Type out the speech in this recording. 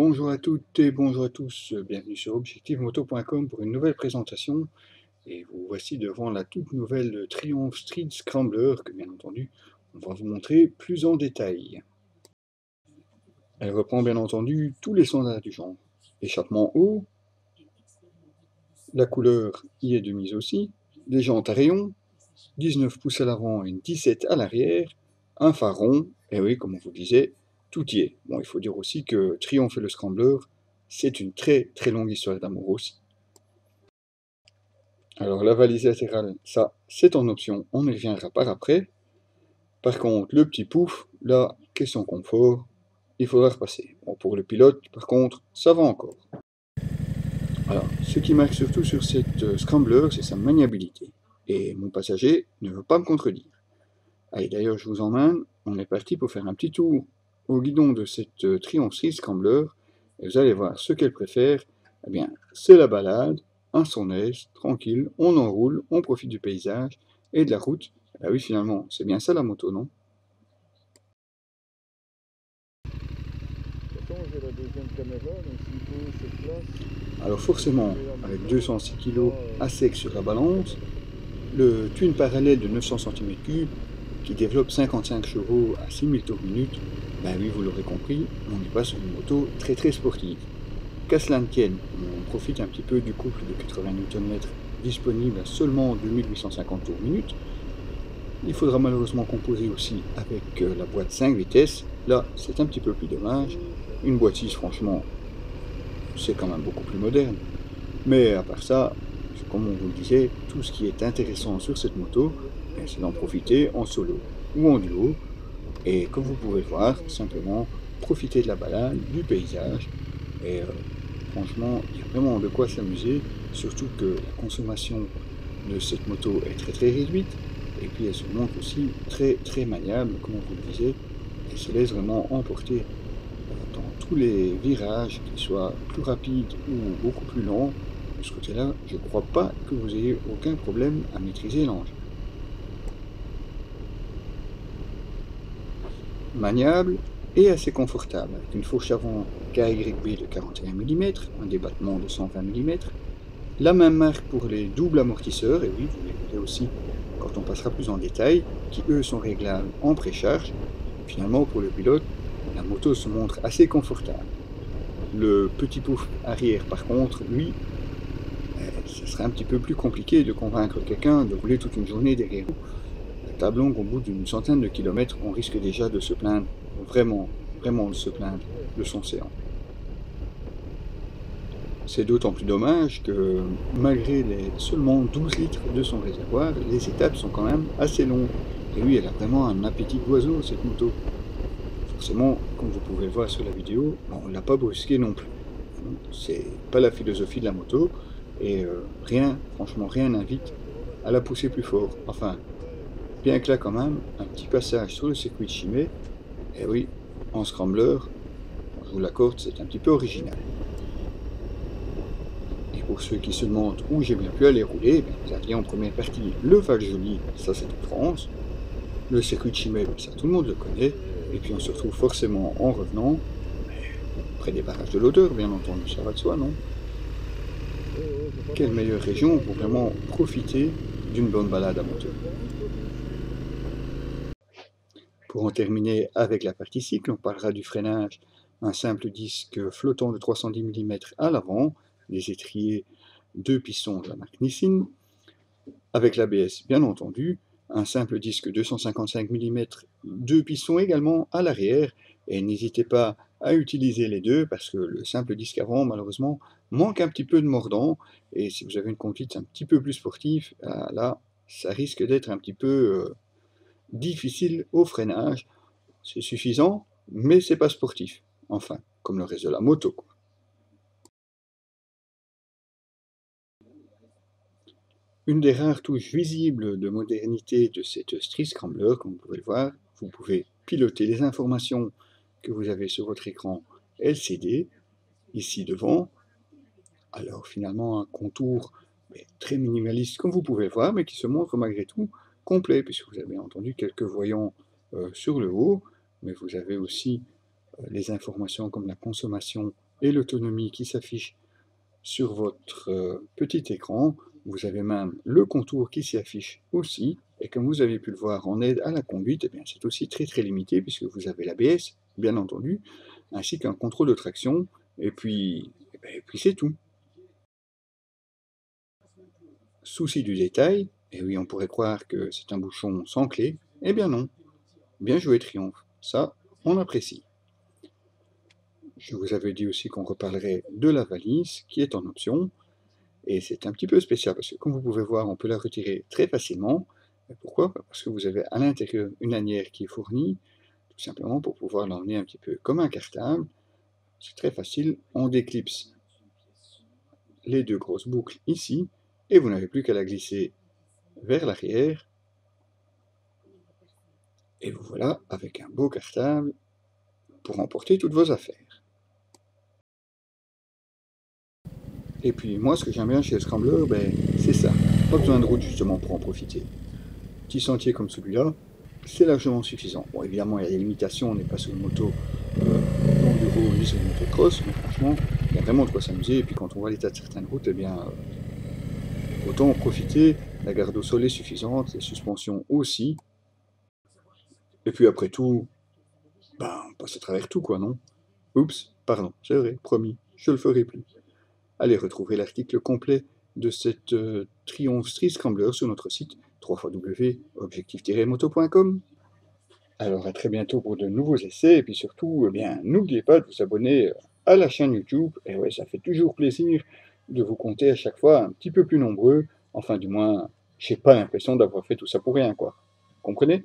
Bonjour à toutes et bonjour à tous, bienvenue sur objectivemoto.com pour une nouvelle présentation. Et vous voici devant la toute nouvelle Triumph Street Scrambler que bien entendu on va vous montrer plus en détail. Elle reprend bien entendu tous les standards du genre. Échappement haut, la couleur y est de mise aussi, des jantes à rayons, 19 pouces à l'avant et 17 à l'arrière, un phare rond, et oui, comme on vous disait, tout y est. Bon, il faut dire aussi que Triumph et le Scrambler, c'est une très très longue histoire d'amour aussi. Alors la valise latérale, ça, c'est en option, on y reviendra par après. Par contre, le petit pouf, là, question confort, il faudra repasser. Bon, pour le pilote, par contre, ça va encore. Alors, ce qui marque surtout sur cette Scrambler, c'est sa maniabilité. Et mon passager ne veut pas me contredire. Allez, d'ailleurs, je vous emmène, on est parti pour faire un petit tour au guidon de cette Triumph Street Scrambler, et vous allez voir ce qu'elle préfère. Eh bien, c'est la balade, un son aise, tranquille, on enroule, on profite du paysage et de la route. Ah oui, finalement, c'est bien ça la moto, non? J'ai la deuxième caméra, donc s'il faut cette place. Alors forcément, avec 206 kg à sec sur la balance, le twin parallèle de 900 cm3 qui développe 55 chevaux à 6000 tours minute, ben oui, vous l'aurez compris, on n'est pas sur une moto très très sportive. Qu'à cela ne tienne, on profite un petit peu du couple de 80 Nm disponible à seulement 2850 tours minute. Il faudra malheureusement composer aussi avec la boîte 5 vitesses. Là, c'est un petit peu plus dommage. Une boîte 6, franchement, c'est quand même beaucoup plus moderne. Mais à part ça, comme on vous le disait, tout ce qui est intéressant sur cette moto, c'est d'en profiter en solo ou en duo. Et comme vous pouvez le voir, simplement profiter de la balade, du paysage. Et franchement, il y a vraiment de quoi s'amuser, surtout que la consommation de cette moto est très très réduite. Et puis elle se montre aussi très très maniable, comme on vous le disait. Elle se laisse vraiment emporter dans tous les virages, qu'ils soient plus rapides ou beaucoup plus lents. De ce côté-là, je ne crois pas que vous ayez aucun problème à maîtriser l'engin. Maniable et assez confortable, avec une fourche avant KYB de 41 mm, un débattement de 120 mm, la même marque pour les doubles amortisseurs, et oui, vous les verrez aussi quand on passera plus en détail, qui eux sont réglables en précharge. Finalement, pour le pilote, la moto se montre assez confortable. Le petit pouf arrière, par contre, lui, ce serait un petit peu plus compliqué de convaincre quelqu'un de rouler toute une journée derrière vous. La table longue, au bout d'une centaine de kilomètres, on risque déjà de se plaindre, vraiment de se plaindre de son séant. C'est d'autant plus dommage que, malgré les seulement 12 litres de son réservoir, les étapes sont quand même assez longues. Et oui, elle a vraiment un appétit d'oiseau, cette moto. Forcément, comme vous pouvez le voir sur la vidéo, on ne l'a pas brusqué non plus. C'est pas la philosophie de la moto, et franchement rien n'invite à la pousser plus fort. Enfin, bien que là quand même, un petit passage sur le circuit de Chimay, et oui, en scrambler, je vous l'accorde, c'est un petit peu original. Et pour ceux qui se demandent où j'ai bien pu aller rouler, vous aviez en première partie le Val-Joli, ça c'est en France, le circuit de Chimay, ça tout le monde le connaît, et puis on se retrouve forcément en revenant, près des barrages de l'Odeur, bien entendu, ça va de soi, non? Quelle meilleure région pour vraiment profiter d'une bonne balade à moto. Pour en terminer avec la partie cycle, on parlera du freinage, un simple disque flottant de 310 mm à l'avant, des étriers 2 pistons de la marque Nissin, avec l'ABS bien entendu, un simple disque 255 mm 2 pistons également à l'arrière, et n'hésitez pas à utiliser les deux parce que le simple disque avant malheureusement manque un petit peu de mordant, et si vous avez une conduite un petit peu plus sportive, là ça risque d'être un petit peu difficile au freinage. C'est suffisant, mais c'est pas sportif. Enfin, comme le reste de la moto, quoi. Une des rares touches visibles de modernité de cette Street Scrambler, comme vous pouvez le voir, vous pouvez piloter les informations que vous avez sur votre écran LCD, ici devant. Alors finalement un contour très minimaliste comme vous pouvez le voir, mais qui se montre malgré tout complet, puisque vous avez entendu quelques voyants sur le haut, mais vous avez aussi les informations comme la consommation et l'autonomie qui s'affiche sur votre petit écran. Vous avez même le contour qui s'y affiche aussi. Et comme vous avez pu le voir en aide à la conduite, eh bien c'est aussi très limité puisque vous avez l'ABS, bien entendu, ainsi qu'un contrôle de traction. Et puis c'est tout. Souci du détail, et oui, on pourrait croire que c'est un bouchon sans clé. Eh bien non. Bien joué, Triomphe. Ça, on apprécie. Je vous avais dit aussi qu'on reparlerait de la valise, qui est en option. Et c'est un petit peu spécial, parce que comme vous pouvez voir, on peut la retirer très facilement. Et pourquoi? Parce que vous avez à l'intérieur une lanière qui est fournie, tout simplement pour pouvoir l'emmener un petit peu comme un cartable. C'est très facile, on déclipse les deux grosses boucles ici, et vous n'avez plus qu'à la glisser vers l'arrière. Et vous voilà avec un beau cartable pour emporter toutes vos affaires. Et puis moi, ce que j'aime bien chez le Scrambler, c'est ça. Pas besoin de route justement pour en profiter. Petit sentier comme celui-là, c'est largement suffisant. Bon, évidemment, il y a des limitations, on n'est pas sur une moto d'enduro ni sur une moto de cross, mais franchement, il y a vraiment de quoi s'amuser. Et puis quand on voit l'état de certaines routes, eh bien, autant en profiter. La garde au sol est suffisante, les suspensions aussi. Et puis après tout, on passe à travers tout, quoi, non? Oups, pardon, c'est vrai, promis, je le ferai plus. Allez retrouver l'article complet de cette Triumph Street Scrambler sur notre site www.objectif-moto.com. Alors à très bientôt pour de nouveaux essais, et puis surtout, n'oubliez pas de vous abonner à la chaîne YouTube, et ouais, ça fait toujours plaisir de vous compter à chaque fois un petit peu plus nombreux, enfin du moins, j'ai pas l'impression d'avoir fait tout ça pour rien, quoi. Comprenez?